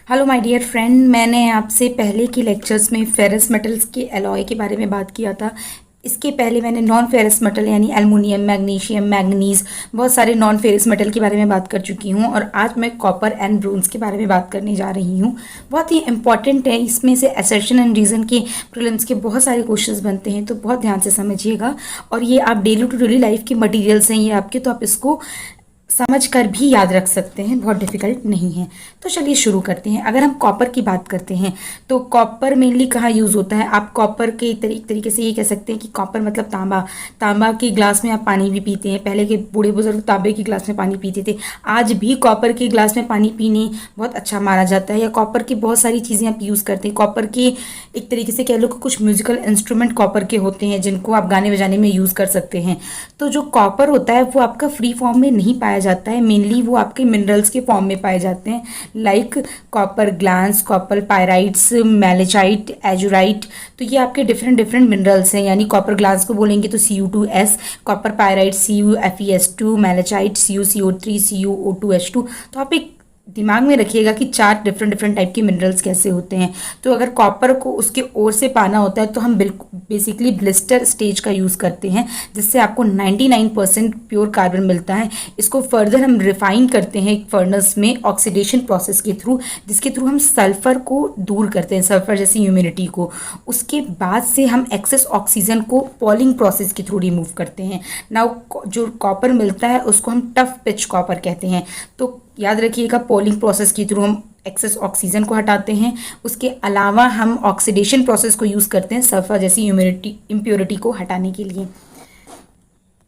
Hello my dear friend, मैंने आपसे पहले के लेक्चर्स में फेरस मेटल्स के एलॉय के बारे में बात किया था। इसके पहले मैंने नॉन फेरस मेटल यानी एल्युमिनियम, मैग्नीशियम, मैंगनीज, बहुत सारे नॉन फेरस मेटल के बारे में बात कर चुकी हूँ और आज मैं कॉपर एंड ब्रोंज के बारे में बात करने जा रही हूँ। बहुत ही इंपॉर्टेंट है, इसमें से असर्शन एंड रीज़न के प्रीलिम्स के बहुत सारे क्वेश्चंस बनते हैं, तो बहुत ध्यान से समझिएगा। और ये आप डेली टू डेली लाइफ के मटेरियल्स हैं ये आपके, तो आप इसको समझ कर भी याद रख सकते हैं, बहुत डिफिकल्ट नहीं है। तो चलिए शुरू करते हैं। अगर हम कॉपर की बात करते हैं तो कॉपर मेनली कहाँ यूज़ होता है। आप कॉपर के तरीके से ये कह सकते हैं कि कॉपर मतलब तांबा। तांबा के ग्लास में आप पानी भी पीते हैं। पहले के बूढ़े बुजुर्ग तांबे के ग्लास में पानी पीते थे। आज भी कॉपर के ग्लास में पानी पीने बहुत अच्छा माना जाता है। या कॉपर की बहुत सारी चीज़ें आप यूज़ करते हैं। कॉपर के एक तरीके से कह लो कि कुछ म्यूजिकल इंस्ट्रूमेंट कॉपर के होते हैं जिनको आप गाने बजाने में यूज़ कर सकते हैं। तो जो कॉपर होता है वो आपका फ्री फॉर्म में नहीं पाया जाता है, मेनली वो आपके मिनरल्स के फॉर्म में पाए जाते हैं, like copper glance, copper pyrites, malachite, azurite. तो ये आपके डिफरेंट डिफरेंट मिनरल्स हैं। यानी कॉपर ग्लांस को बोलेंगे तो Cu2S, copper pyrite CuFeS2, मैलेचाइट CuCO3, CuO2H2। तो आप एक दिमाग में रखिएगा कि चार डिफरेंट डिफरेंट टाइप के मिनरल्स कैसे होते हैं। तो अगर कॉपर को उसके ओर से पाना होता है तो हम बिल्कुल बेसिकली ब्लिस्टर स्टेज का यूज़ करते हैं, जिससे आपको 99% प्योर कार्बन मिलता है। इसको फर्दर हम रिफाइन करते हैं एक फर्नेस में ऑक्सीडेशन प्रोसेस के थ्रू, जिसके थ्रू हम सल्फर को दूर करते हैं, सल्फर जैसी ह्यूमिडिटी को। उसके बाद से हम एक्सेस ऑक्सीजन को पॉलिंग प्रोसेस के थ्रू रिमूव करते हैं। नाउ जो कॉपर मिलता है उसको हम टफ पिच कॉपर कहते हैं। तो याद रखिएगा, पॉलिंग प्रोसेस के थ्रू हम एक्सेस ऑक्सीजन को हटाते हैं। उसके अलावा हम ऑक्सीडेशन प्रोसेस को यूज़ करते हैं सल्फर जैसी इम्प्योरिटी को हटाने के लिए।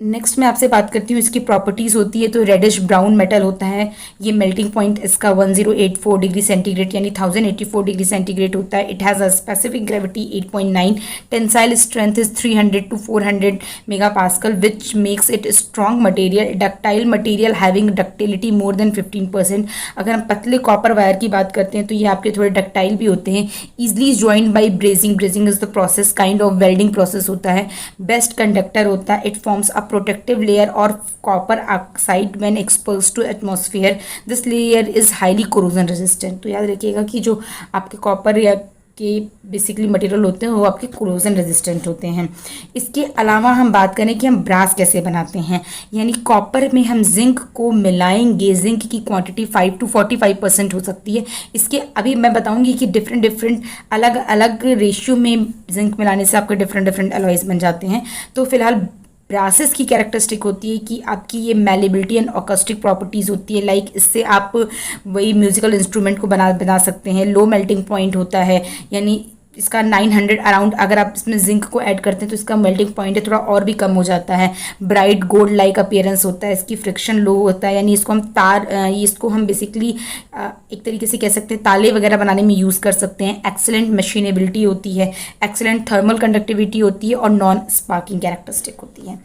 नेक्स्ट मैं आपसे बात करती हूँ इसकी प्रॉपर्टीज़ होती है। तो रेडिश ब्राउन मेटल होता है। ये मेल्टिंग पॉइंट इसका 1084 डिग्री सेंटीग्रेड यानी 1084 डिग्री सेंटीग्रेड होता है। It has a specific gravity 8.9, tensile strength is 300 to 400 mega pascal, which makes it strong material. Ductile material having ductility more than 15%। अगर हम पतले कॉपर वायर की बात करते हैं तो ये आपके थोड़े डक्टाइल भी होते हैं। Easily joined by brazing. Brazing is the process, kind of welding process होता है। बेस्ट कंडक्टर होता है। It forms a protective layer or copper oxide when exposed to atmosphere. This layer is highly corrosion resistant. तो याद रखिएगा कि जो आपके कॉपर या के बेसिकली मटेरियल होते हैं वो आपके कोरोजन रेजिस्टेंट होते हैं। इसके अलावा हम बात करें कि हम ब्रास कैसे बनाते हैं, यानी कॉपर में हम जिंक को मिलाएंगे। जिंक की क्वांटिटी 5 to 45% हो सकती है। इसके अभी मैं बताऊंगी कि डिफरेंट डिफरेंट अलग अलग रेशियो में जिंक मिलाने से आपके डिफरेंट डिफरेंट अलॉयज बन जाते हैं। तो फिलहाल ब्रासेस की कैरेक्टरिस्टिक होती है कि आपकी ये मेलेबिलिटी एंड ऑकस्टिक प्रॉपर्टीज़ होती है। लाइक इससे आप वही म्यूजिकल इंस्ट्रूमेंट को बना सकते हैं। लो मेल्टिंग पॉइंट होता है, यानी इसका 900 अराउंड। अगर आप इसमें जिंक को ऐड करते हैं तो इसका मेल्टिंग पॉइंट है थोड़ा और भी कम हो जाता है। ब्राइट गोल्ड लाइक अपीयरेंस होता है। इसकी फ्रिक्शन लो होता है, यानी इसको हम इसको हम बेसिकली एक तरीके से कह सकते हैं ताले वगैरह बनाने में यूज़ कर सकते हैं। एक्सेलेंट मशीनेबिलिटी होती है, एक्सेलेंट थर्मल कंडक्टिविटी होती है और नॉन स्पार्किंग कैरेक्टरिस्टिक होती है।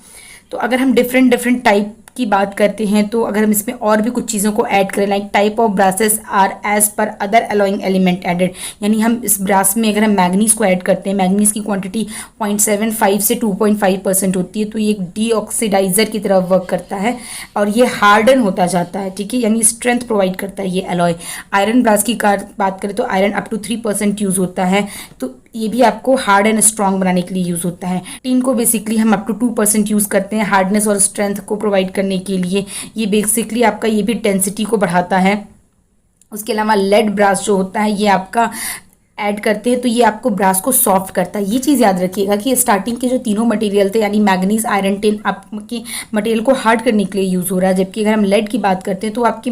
तो अगर हम डिफरेंट डिफरेंट टाइप की बात करते हैं तो अगर हम इसमें और भी कुछ चीज़ों को ऐड करें, like type of brasses are as per other alloying element added. यानी हम इस ब्रास में अगर हम मैग्नीज को ऐड करते हैं, मैग्नीज की क्वांटिटी 0.75 से 2.5% होती है, तो ये एक डीऑक्सीडाइजर की तरह वर्क करता है और ये हार्डन होता जाता है। ठीक है, यानी स्ट्रेंथ प्रोवाइड करता है ये अलॉय। आयरन ब्रास की बात करें तो आयरन अप टू 3% यूज़ होता है, तो ये भी आपको हार्ड एंड स्ट्रॉन्ग बनाने के लिए यूज़ होता है। टीन को बेसिकली हम अप टू 2% यूज़ करते हैं हार्डनेस और स्ट्रेंथ को प्रोवाइड करने के लिए। ये बेसिकली आपका ये भी डेंसिटी को बढ़ाता है। उसके अलावा लेड ब्रास जो होता है ये आपका ऐड करते हैं तो ये आपको ब्रास को सॉफ्ट करता है। ये चीज़ याद रखिएगा कि स्टार्टिंग के जो तीनों मटेरियल थे यानी मैग्नीज, आयरन, टिन आपके मटेरियल को हार्ड करने के लिए यूज़ हो रहा है, जबकि अगर हम लेड की बात करते हैं तो आपकी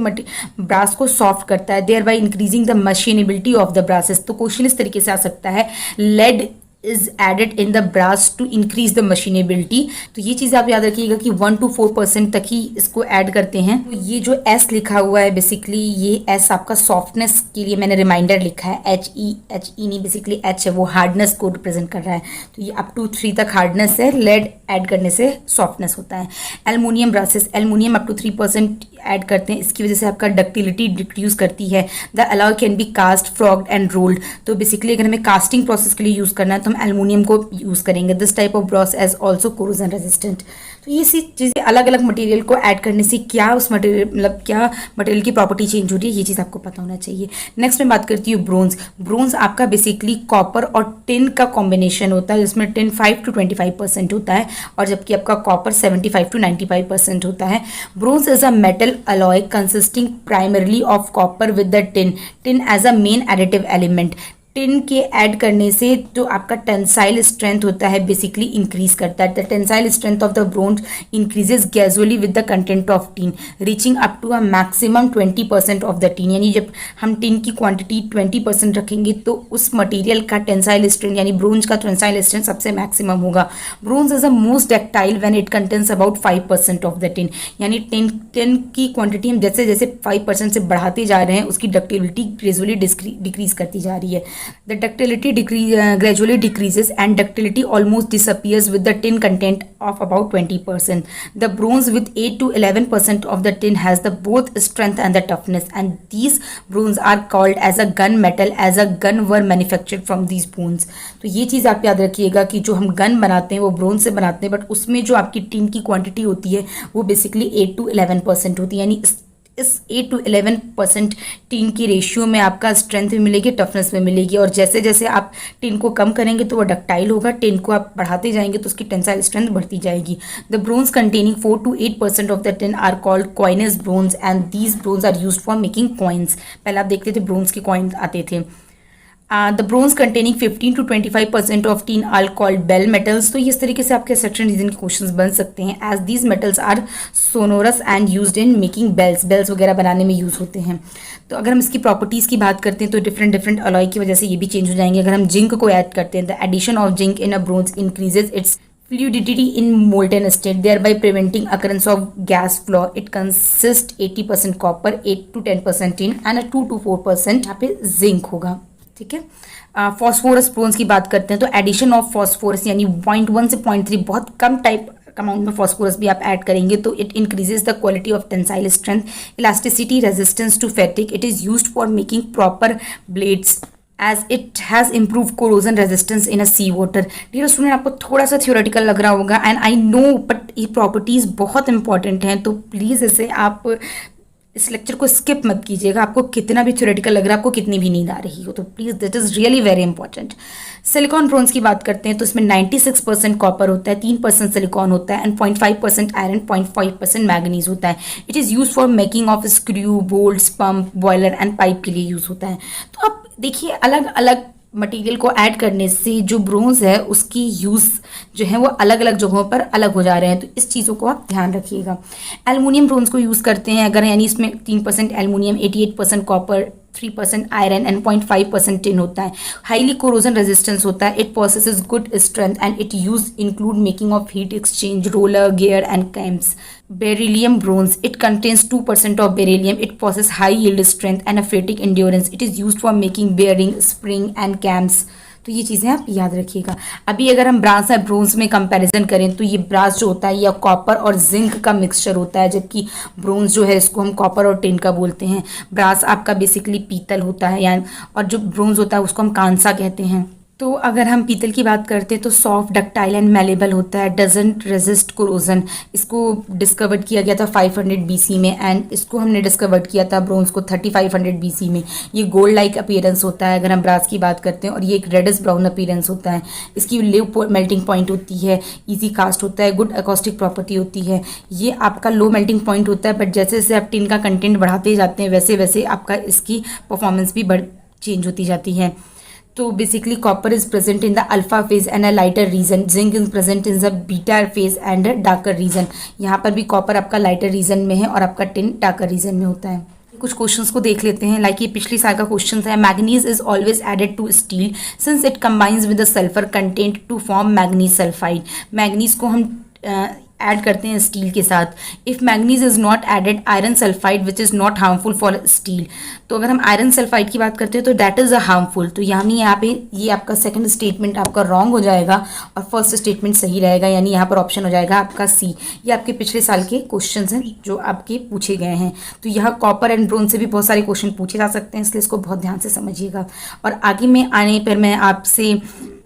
ब्रास को सॉफ्ट करता है, thereby increasing the machinability of the brasses. तो क्वेश्चन इस तरीके से आ सकता है, lead is added in the brass to increase the machinability. तो ये चीज़ आप याद रखिएगा कि 1 to 4% तक ही इसको ऐड करते हैं। तो ये जो S लिखा हुआ है बेसिकली ये S आपका सॉफ्टनेस के लिए मैंने रिमाइंडर लिखा है। HE नहीं, बेसिकली H है वो हार्डनेस को रिप्रेजेंट कर रहा है। तो ये अप टू 3 तक हार्डनेस है, लेड ऐड करने से सॉफ्टनेस होता है। Aluminium brasses, aluminium up to 3% add करते हैं, इसकी वजह से आपका डक्टिलिटी डिक्रीज करती है। The alloy can be cast, forged and rolled. तो बेसिकली अगर हमें कास्टिंग प्रोसेस के लिए यूज़ करना है तो हम एल्युमिनियम को यूज़ करेंगे। This type of brass as also corrosion resistant. तो ये सी चीज़ें अलग अलग मटेरियल को ऐड करने से क्या उस मटेरियल मतलब क्या मटेरियल की प्रॉपर्टी चेंज हो रही है, ये चीज़ आपको पता होना चाहिए। नेक्स्ट मैं बात करती हूँ ब्रोंज। ब्रोंज आपका बेसिकली कॉपर और टिन का कॉम्बिनेशन होता है, जिसमें टिन 5 to 25% होता है और जबकि आपका कॉपर 75 to 95% होता है। Bronze is a metal alloy consisting primarily of copper with the tin as a main additive element. Tin के ऐड करने से जो आपका टेंसाइल स्ट्रेंथ होता है बेसिकली इंक्रीज करता है। The tensile strength of the bronze increases gradually with the content of tin reaching up to a maximum 20% of the tin. यानी जब हम टिन की क्वांटिटी 20% रखेंगे तो उस मटेरियल का टेंसाइल स्ट्रेंथ यानी ब्रोंज का टेंसाइल स्ट्रेंथ सबसे मैक्सिमम होगा। Bronze is a most ductile when it contains about 5% of the tin. यानी टिन की क्वांटिटी हम जैसे जैसे 5% से बढ़ाते जा रहे हैं उसकी डक्टिलिटी ग्रेजुअली डिक्रीज करती जा रही है। The ductility gradually decreases and ductility almost disappears with the tin content of about 20%. The bronze with 8 to 11% of the tin has the both strength and the toughness, and these bronze are called as a gun metal as a gun were manufactured from these bones. तो ये चीज़ आप याद रखिएगा कि जो हम gun बनाते हैं वो ब्रोंज से बनाते हैं, बट उसमें जो आपकी टिन की क्वांटिटी होती है वो बेसिकली 8 to 11% होती है। यानी इस 8 to 11% टिन की रेशियो में आपका स्ट्रेंथ भी मिलेगी, टफनेस भी मिलेगी, और जैसे जैसे आप टिन को कम करेंगे तो वो डक्टाइल होगा, टिन को आप बढ़ाते जाएंगे तो उसकी टेंसाइल स्ट्रेंथ बढ़ती जाएगी। The bronze containing 4 to 8% of the tin are called coins bronze and these bronze are used for making coins. पहले आप देखते थे ब्रोन्स के कॉइन्स आते थे। The bronze containing 15 to 25% of tin are called bell metals. तो इस तरीके से आपके सेक्शन रीजन के क्वेश्चंस बन सकते हैं, as these metals are sonorous and used in making bells वगैरह बनाने में यूज़ होते हैं। तो अगर हम इसकी प्रॉपर्टीज़ की बात करते हैं तो डिफरेंट अलॉय की वजह से ये भी चेंज हो जाएंगे। अगर हम जिंक को ऐड करते हैं, the addition of zinc in a bronze increases its fluidity in molten state, thereby preventing occurrence of gas flow. It consists 80% copper, 8 to 10% tin and a 2 to 4% यहाँ पे जिंक होगा। ठीक है, फॉस्फोरस ब्रोन्स की बात करते हैं तो एडिशन ऑफ फॉस्फोरस यानी 0.1 से 0.3 बहुत कम टाइप अमाउंट में फॉस्फोरस भी आप ऐड करेंगे तो it increases the quality of tensile strength, elasticity, resistance to fatigue. It is used for making proper blades as it has improve corrosion resistance in a sea water. Dear student, आपको थोड़ा सा theoretical लग रहा होगा and I know, but ये properties बहुत important हैं, तो प्लीज़ इसे आप इस लेक्चर को स्किप मत कीजिएगा। आपको कितना भी थ्योरेटिकल लग रहा है, आपको कितनी भी नींद आ रही हो, तो please that is really very important. Silicon bronze की बात करते हैं तो इसमें 96% कॉपर होता है, 3% सिलिकॉन होता है एंड 0.5% आयरन, 0.5% मैग्नीज होता है। It is use for making of screw, bolts, pump, boiler and pipe के लिए यूज़ होता है। तो आप देखिए अलग अलग मटेरियल को ऐड करने से जो ब्रोंज है उसकी यूज़ जो है वो अलग अलग जगहों पर अलग हो जा रहे हैं, तो इस चीज़ों को आप ध्यान रखिएगा। एल्युमिनियम ब्रोंज को यूज़ करते हैं अगर, यानी इसमें 3% aluminium, 88% copper, 3% iron and 0.5% tin होता है। हाईली कोरोजन रेजिस्टेंस होता है, it possesses good strength and it use include making of heat exchange, roller, gear and camps. Beryllium bronze, it contains 2% of beryllium, it possess high yield strength and fatigue endurance, it is use for making bearing, spring and camps. तो ये चीज़ें आप याद रखिएगा। अभी अगर हम brass और ब्रोंज में कंपैरिजन करें तो ये ब्रास जो होता है या कॉपर और जिंक का मिक्सचर होता है, जबकि ब्रोंज जो है इसको हम कॉपर और टिन का बोलते हैं। ब्रास आपका बेसिकली पीतल होता है यानी, और जो ब्रोंज होता है उसको हम कांसा कहते हैं। तो अगर हम पीतल की बात करते हैं तो सॉफ्ट, डक्टाइल एंड मेलेबल होता है, डजंट रेजिस्ट कोरोजन। इसको डिस्कवर्ड किया गया था 500 BC में एंड इसको हमने डिस्कवर्ड किया था ब्रोंज को 3500 BC में। ये गोल्ड लाइक अपीयरेंस होता है अगर हम ब्रास की बात करते हैं, और ये एक रेडिश ब्राउन अपीयरेंस होता है। इसकी लो मेल्टिंग पॉइंट होती है, ईजी कास्ट होता है, गुड एकॉस्टिक प्रॉपर्टी होती है। ये आपका लो मेल्टिंग पॉइंट होता है, बट जैसे जैसे आप टिन का कंटेंट बढ़ाते जाते हैं वैसे वैसे आपका इसकी परफॉर्मेंस भी चेंज होती जाती है। तो basically copper is present in the alpha phase and a lighter region, zinc is present in the beta phase and darker region. यहाँ पर भी कॉपर आपका लाइटर रीजन में है और आपका टिन डार्कर रीजन में होता है। कुछ क्वेश्चंस को देख लेते हैं, लाइक ये पिछली साल का क्वेश्चन है। Manganese is always added to steel since it combines with the sulphur content to form manganese sulphide. Manganese को हम ऐड करते हैं स्टील के साथ। If manganese is not added iron sulphide which is not harmful for steel. तो अगर हम iron sulphide की बात करते हैं तो दैट इज़ अ हार्मफुल। तो यानी यहाँ पे ये आपका सेकंड स्टेटमेंट आपका रॉन्ग हो जाएगा और फर्स्ट स्टेटमेंट सही रहेगा, यानी यहाँ पर ऑप्शन हो जाएगा आपका सी। ये आपके पिछले साल के क्वेश्चन हैं जो आपके पूछे गए हैं। तो यहाँ कॉपर एंड ब्रोंज से भी बहुत सारे क्वेश्चन पूछे जा सकते हैं, इसलिए इसको बहुत ध्यान से समझिएगा। और आगे में आने पर मैं आपसे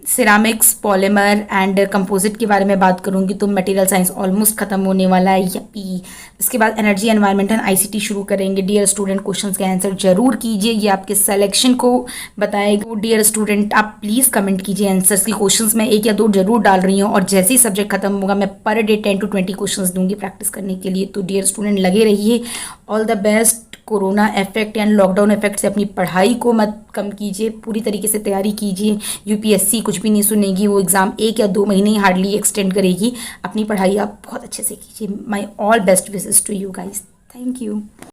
सिरामिक्स, पॉलीमर एंड कंपोजिट के बारे में बात करूंगी तो मटेरियल साइंस ऑलमोस्ट खत्म होने वाला है। यपी। इसके बाद एनर्जी एनवायरनमेंट एंड आईसीटी शुरू करेंगे। डियर स्टूडेंट, क्वेश्चंस के आंसर जरूर कीजिए, ये आपके सिलेक्शन को बताएगा। डियर स्टूडेंट, आप प्लीज़ कमेंट कीजिए आंसर्स की। क्वेश्चंस मैं 1 या 2 जरूर डाल रही हूँ और जैसे ही सब्जेक्ट खत्म होगा मैं पर डे 10 to 20 क्वेश्चंस दूंगी प्रैक्टिस करने के लिए। तो डियर स्टूडेंट, लगे रहिए। All the best. Corona effect या लॉकडाउन इफेक्ट से अपनी पढ़ाई को मत कम कीजिए, पूरी तरीके से तैयारी कीजिए। यूपीएससी कुछ भी नहीं सुनेगी, वो एग्ज़ाम 1 या 2 महीने ही हार्डली एक्सटेंड करेगी। अपनी पढ़ाई आप बहुत अच्छे से कीजिए। My all best wishes to you guys. Thank you.